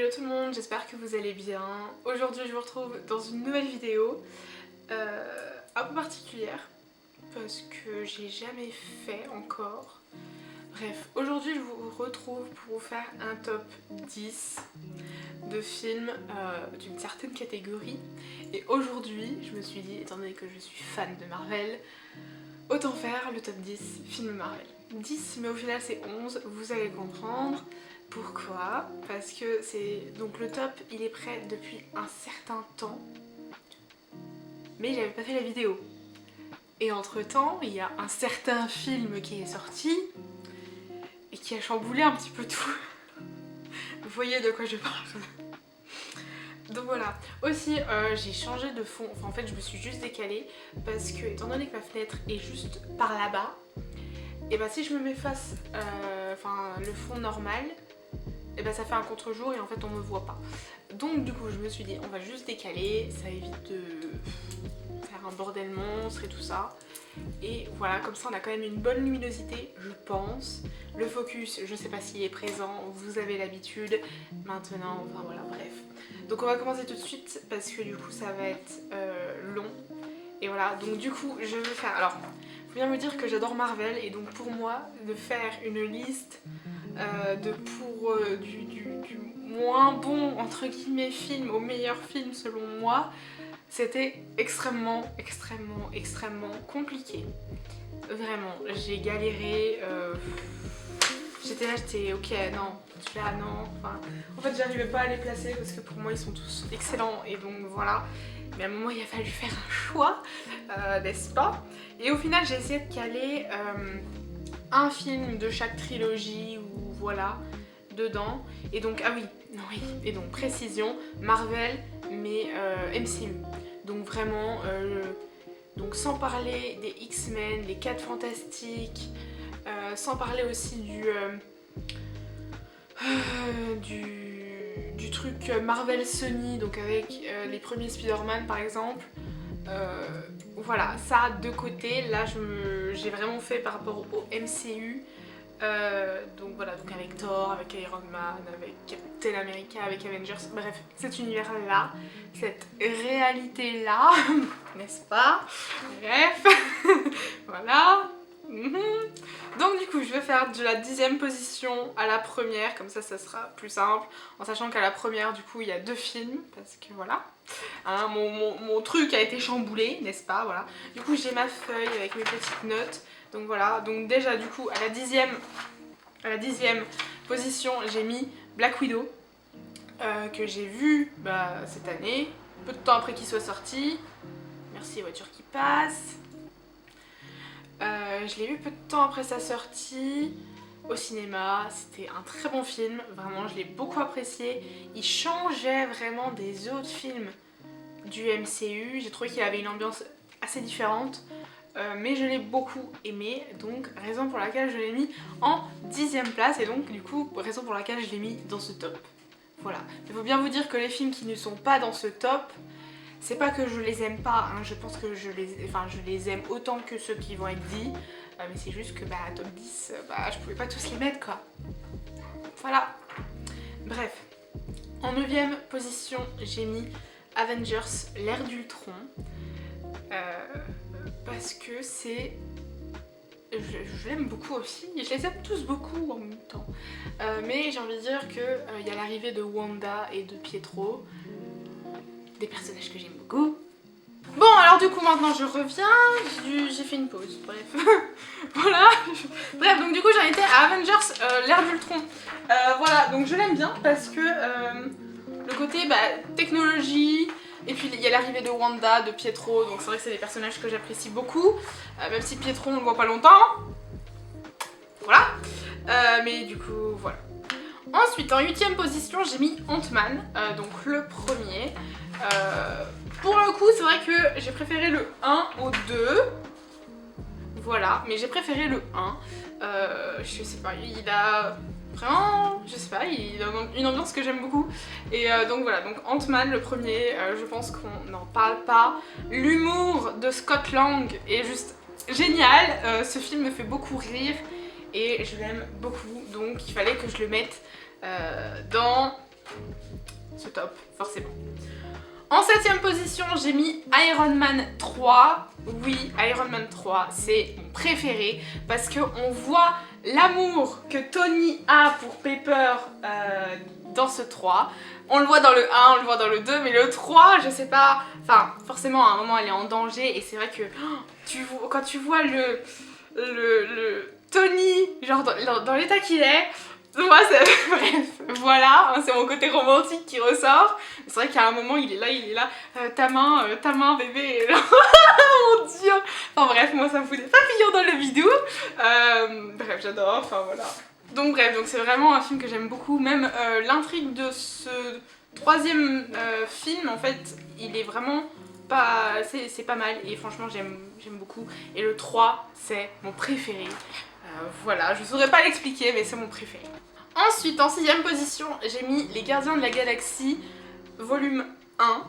Hello tout le monde, j'espère que vous allez bien. Aujourd'hui je vous retrouve dans une nouvelle vidéo un peu particulière parce que j'ai jamais fait encore. Bref, aujourd'hui je vous retrouve pour vous faire un top 10 de films d'une certaine catégorie. Et aujourd'hui je me suis dit, étant donné que je suis fan de Marvel, autant faire le top 10 films Marvel. 10 mais au final c'est 11, vous allez comprendre. Pourquoi? Parce que c'est... Donc le top il est prêt depuis un certain temps, mais j'avais pas fait la vidéo. Et entre temps il y a un certain film qui est sorti et qui a chamboulé un petit peu tout. Vous voyez de quoi je parle. Donc voilà. Aussi j'ai changé de fond, enfin en fait je me suis juste décalée parce que étant donné que ma fenêtre est juste par là-bas, et bah si je me mets face le fond normal, et bah ça fait un contre-jour et en fait on me voit pas. Donc du coup je me suis dit on va juste décaler, ça évite de faire un bordel monstre et tout ça. Et voilà, comme ça on a quand même une bonne luminosité, je pense. Le focus, je sais pas s'il est présent, vous avez l'habitude. Maintenant, enfin voilà, bref. Donc on va commencer tout de suite parce que du coup ça va être long. Et voilà, donc du coup je vais faire... Alors, faut bien me dire que j'adore Marvel et donc pour moi, de faire une liste du moins bon entre guillemets film au meilleur film selon moi, c'était extrêmement compliqué. Vraiment, j'ai galéré, j'étais là, j'étais ok, non, celui-là non, enfin, en fait j'arrivais pas à les placer parce que pour moi ils sont tous excellents et donc voilà. Mais à un moment il a fallu faire un choix, n'est-ce pas? Et au final j'ai essayé de caler un film de chaque trilogie ou voilà dedans. Et donc ah oui, et donc précision, Marvel mais MCU. Donc vraiment, donc sans parler des X-Men, les 4 Fantastiques, sans parler aussi du truc Marvel Sony, donc avec les premiers Spider-Man par exemple. Voilà, ça de côté, là j'ai vraiment fait par rapport au MCU. Donc voilà, donc avec Thor, avec Iron Man, avec Captain America, avec Avengers, bref, cet univers là, cette réalité là, n'est-ce pas? Bref, voilà. Donc du coup je vais faire de la 10e position à la première, comme ça sera plus simple, en sachant qu'à la première du coup il y a 2 films, parce que voilà, hein, mon truc a été chamboulé, n'est-ce pas? Voilà. Du coup j'ai ma feuille avec mes petites notes. Donc voilà, donc déjà du coup à la 10e position j'ai mis Black Widow, que j'ai vu cette année, peu de temps après qu'il soit sorti. Merci les voitures qui passent. Je l'ai vu peu de temps après sa sortie au cinéma, c'était un très bon film, vraiment je l'ai beaucoup apprécié. Il changeait vraiment des autres films du MCU, j'ai trouvé qu'il avait une ambiance assez différente. Mais je l'ai beaucoup aimé, donc raison pour laquelle je l'ai mis en 10e place et donc du coup raison pour laquelle je l'ai mis dans ce top. Voilà, il faut bien vous dire que les films qui ne sont pas dans ce top, c'est pas que je les aime pas, hein, je pense que je les aime autant que ceux qui vont être dits, mais c'est juste que top 10, je pouvais pas tous les mettre quoi. Voilà, bref. En 9e position j'ai mis Avengers l'ère d'Ultron. Parce que c'est... Je l'aime beaucoup aussi, je les aime tous beaucoup en même temps. Mais j'ai envie de dire qu'il y a l'arrivée de Wanda et de Pietro, des personnages que j'aime beaucoup. Bon alors du coup maintenant je reviens, j'ai fait une pause, bref. Voilà, bref donc du coup j'en étais à Avengers l'ère d'Ultron. Voilà, donc je l'aime bien parce que le côté technologie... Et puis il y a l'arrivée de Wanda, de Pietro, donc c'est vrai que c'est des personnages que j'apprécie beaucoup, même si Pietro on le voit pas longtemps. Voilà, mais du coup voilà. Ensuite en 8e position j'ai mis Ant-Man, donc le premier. Pour le coup c'est vrai que j'ai préféré le 1 au 2. Voilà, mais j'ai préféré le 1. Je sais pas, il a... Vraiment, je sais pas, il a une ambiance que j'aime beaucoup. Et donc voilà, donc Ant-Man le premier, je pense qu'on n'en parle pas. L'humour de Scott Lang est juste génial, ce film me fait beaucoup rire et je l'aime beaucoup, donc il fallait que je le mette dans top, forcément. En 7ème position, j'ai mis Iron Man 3. Oui, Iron Man 3, c'est mon préféré parce qu'on voit l'amour que Tony a pour Pepper dans ce 3. On le voit dans le 1, on le voit dans le 2, mais le 3, je sais pas... Enfin, forcément, à un moment, elle est en danger et c'est vrai que quand tu vois le Tony, genre dans l'état qu'il est... Moi, bref, voilà, c'est mon côté romantique qui ressort. C'est vrai qu'à un moment, il est là, ta main, bébé. Mon dieu. Enfin bref, moi, ça me fout des papillons dans le bidou. Bref, j'adore, enfin voilà. Donc bref, donc c'est vraiment un film que j'aime beaucoup. Même l'intrigue de ce 3e film, en fait, il est vraiment pas... C'est pas mal et franchement, j'aime beaucoup. Et le 3, c'est mon préféré. Voilà, je saurais pas l'expliquer, mais c'est mon préféré. Ensuite, en 6ème position, j'ai mis Les Gardiens de la Galaxie, volume 1.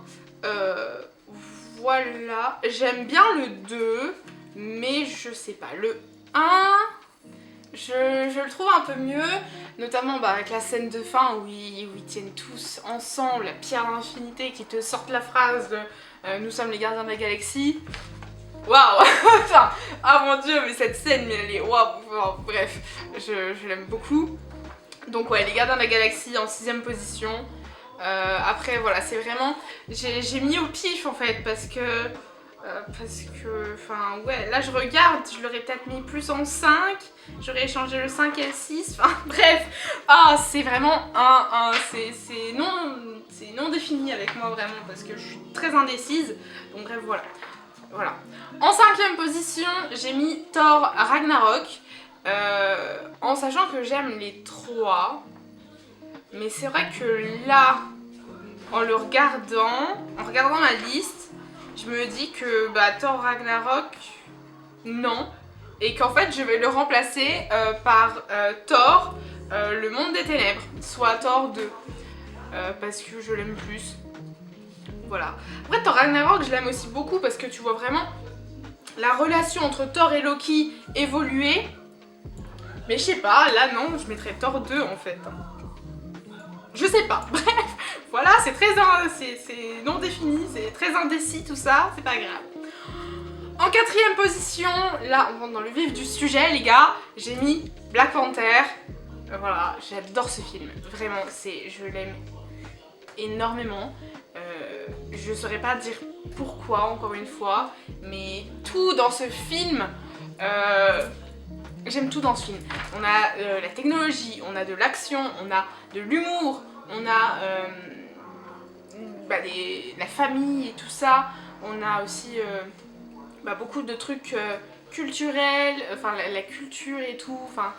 Voilà, j'aime bien le 2, mais je sais pas, le 1, je le trouve un peu mieux, notamment avec la scène de fin où ils tiennent tous ensemble la pierre d'infinité, qui te sortent la phrase de nous sommes les gardiens de la galaxie. Waouh. Enfin, ah mon dieu, mais cette scène, mais elle est waouh. Enfin, bref, je l'aime beaucoup. Donc ouais, Les Gardiens de la Galaxie en 6ème position. Après voilà, c'est vraiment... J'ai mis au pif en fait parce que... enfin ouais, là je regarde, je l'aurais peut-être mis plus en 5. J'aurais échangé le 5 et le 6. Enfin bref, c'est vraiment c'est non défini avec moi vraiment parce que je suis très indécise. Donc bref, voilà. En 5ème position, j'ai mis Thor Ragnarok. En sachant que j'aime les 3, mais c'est vrai que là, en regardant ma liste, je me dis que Thor Ragnarok, non, et qu'en fait je vais le remplacer par Thor, le monde des ténèbres, soit Thor 2, parce que je l'aime plus. Voilà. Après Thor Ragnarok, je l'aime aussi beaucoup parce que tu vois vraiment la relation entre Thor et Loki évoluer. Mais je sais pas, là non, je mettrais Thor 2 en fait. Je sais pas, bref, voilà, c'est non défini, c'est très indécis tout ça, c'est pas grave. En 4ème position, là on rentre dans le vif du sujet les gars, j'ai mis Black Panther. Voilà, j'adore ce film, vraiment, je l'aime énormément. Je saurais pas dire pourquoi encore une fois, mais tout dans ce film... J'aime tout dans ce film. On a la technologie, on a de l'action, on a de l'humour, on a la famille et tout ça. On a aussi beaucoup de trucs culturels, enfin la culture et tout. Enfin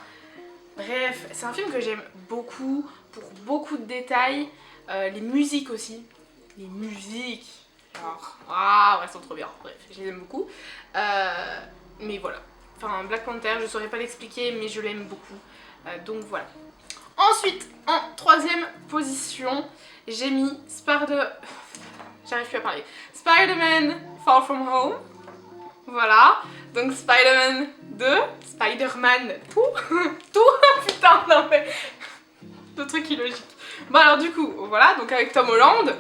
bref, c'est un film que j'aime beaucoup pour beaucoup de détails. Les musiques aussi. Les musiques. Alors, waouh, elles sont trop bien. Bref, je les aime beaucoup. Mais voilà. Enfin, Black Panther, je saurais pas l'expliquer, mais je l'aime beaucoup. Donc voilà. Ensuite, en 3ème position, j'ai mis j'arrive plus à parler. Spider-Man Far From Home. Voilà. Donc Spider-Man 2, Spider-Man tout, putain, non mais... Le truc illogique. Bon alors du coup, voilà, donc avec Tom Holland,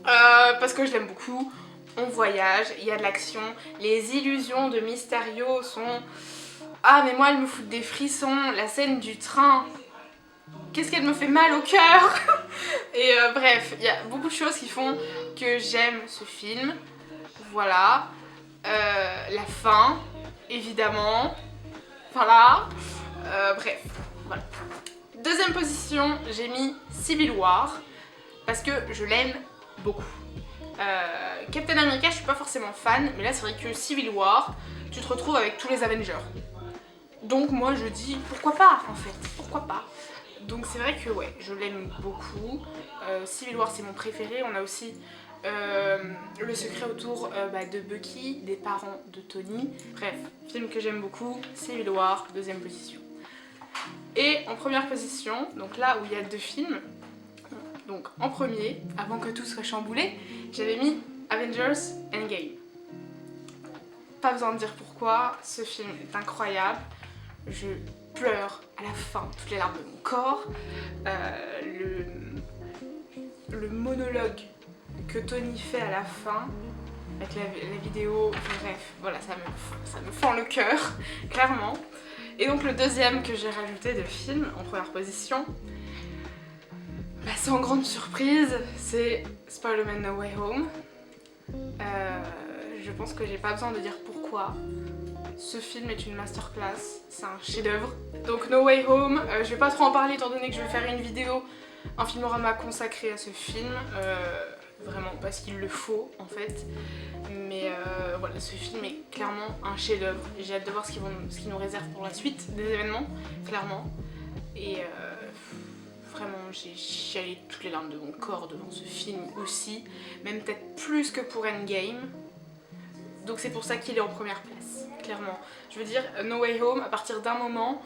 parce que je l'aime beaucoup. On voyage, il y a de l'action, les illusions de Mysterio sont... Ah mais moi elles me foutent des frissons, la scène du train, qu'est-ce qu'elle me fait mal au cœur. Et bref, il y a beaucoup de choses qui font que j'aime ce film. Voilà. La fin, évidemment. Voilà. Bref, voilà. 2ème position, j'ai mis Civil War, parce que je l'aime beaucoup. Captain America, je suis pas forcément fan, mais là c'est vrai que Civil War, tu te retrouves avec tous les Avengers. Donc moi je dis pourquoi pas en fait, pourquoi pas. Donc c'est vrai que ouais, je l'aime beaucoup. Civil War c'est mon préféré. On a aussi le secret autour de Bucky, des parents de Tony. Bref, film que j'aime beaucoup, Civil War, 2ème position. Et en 1ère position, donc là où il y a 2 films, donc en premier, avant que tout soit chamboulé, j'avais mis Avengers Endgame. Pas besoin de dire pourquoi, ce film est incroyable. Je pleure à la fin, toutes les larmes de mon corps. Le le monologue que Tony fait à la fin, avec la vidéo, enfin, bref, voilà, ça me fend le cœur, clairement. Et donc le deuxième que j'ai rajouté de film en première position, bah, sans grande surprise, c'est Spider-Man No Way Home. Je pense que j'ai pas besoin de dire pourquoi. Ce film est une masterclass, c'est un chef-d'œuvre. Donc No Way Home, je vais pas trop en parler étant donné que je vais faire une vidéo, un filmorama consacré à ce film, vraiment parce qu'il le faut en fait. Mais voilà, ce film est clairement un chef-d'œuvre et j'ai hâte de voir ce qu'ils nous réservent pour la suite des événements, clairement. Et vraiment, j'ai chialé toutes les larmes de mon corps devant ce film aussi, même peut-être plus que pour Endgame. Donc c'est pour ça qu'il est en première place, clairement. Je veux dire, No Way Home, à partir d'un moment,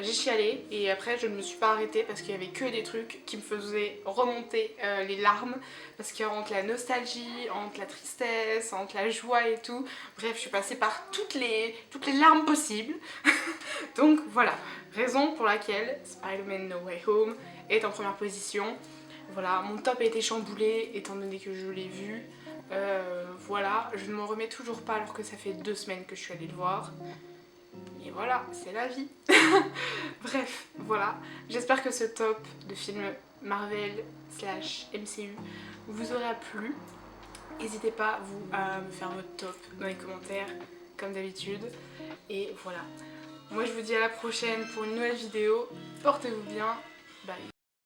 j'ai chialé et après je ne me suis pas arrêtée parce qu'il y avait que des trucs qui me faisaient remonter les larmes. Parce qu'entre la nostalgie, entre la tristesse, entre la joie et tout, bref, je suis passée par toutes les larmes possibles. Donc voilà, raison pour laquelle Spider-Man No Way Home est en première position. Voilà, mon top a été chamboulé étant donné que je l'ai vu. Voilà, je ne m'en remets toujours pas alors que ça fait 2 semaines que je suis allée le voir. Et voilà, c'est la vie. Bref, voilà. J'espère que ce top de film Marvel / MCU vous aura plu. N'hésitez pas, vous, à me faire votre top dans les commentaires, comme d'habitude. Et voilà. Moi, je vous dis à la prochaine pour une nouvelle vidéo. Portez-vous bien. Bye.